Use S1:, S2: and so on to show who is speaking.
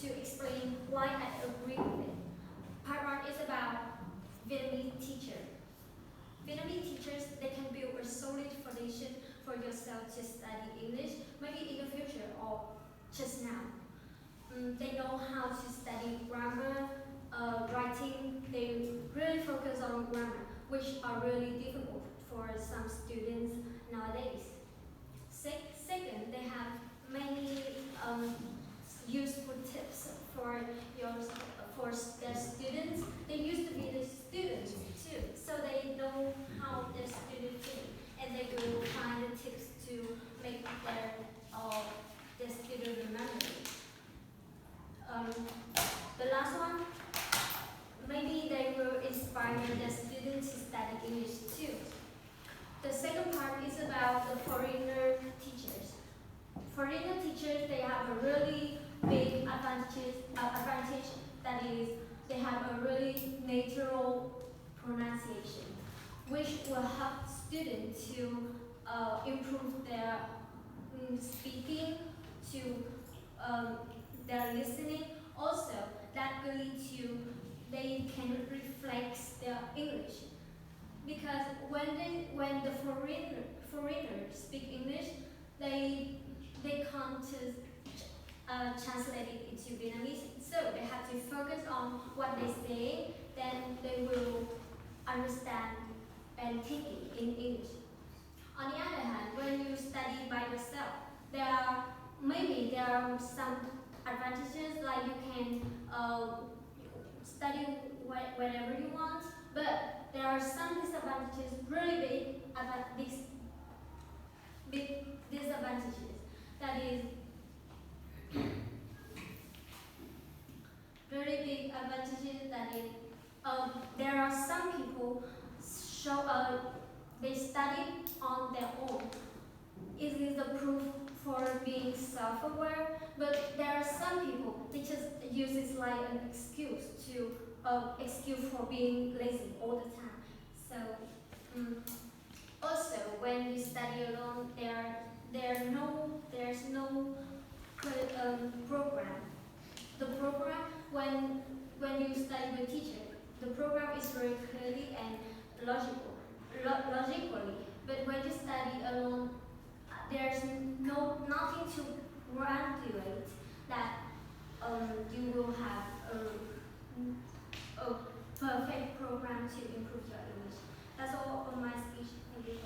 S1: to explain why I agree with it. Part 1 is about Vietnamese teacher. Vietnamese teachers, they can build a solid foundation for yourself to study English, maybe in the future or just now. They know how to study grammar, writing. They really focus on grammar, which are really difficult for some students nowadays. Second, they have many useful tips for their students. They used to be the students too, so they know how their students think, and they will find the tips to make their student remember it. The last one, maybe they will inspire their students to study English too. The second part is about the foreigner teachers. Foreigner teachers, they have a really big advantage, that is, they have a really natural pronunciation, which will help students to improve their speaking, to their listening. Also, that will lead to they can reflect their English, because when the foreigners speak English, they can't translate it into Vietnamese, so they have to focus on what they say, then they will understand and think it in English. On the other hand, when you study by yourself, there are some advantages, like you can study whenever you want, but there are some disadvantages, really big disadvantages. That is very big advantages. That is, there are some people they study on their own. It is the proof for being self-aware, but there are some people they just use it like an excuse for being lazy all the time. So also when you study alone, there's no program. The program, when you study with teacher, the program is very clearly and logically. But when you study alone, there's nothing to graduate that you will have a perfect program to improve your English. That's all of my speech. Thank you.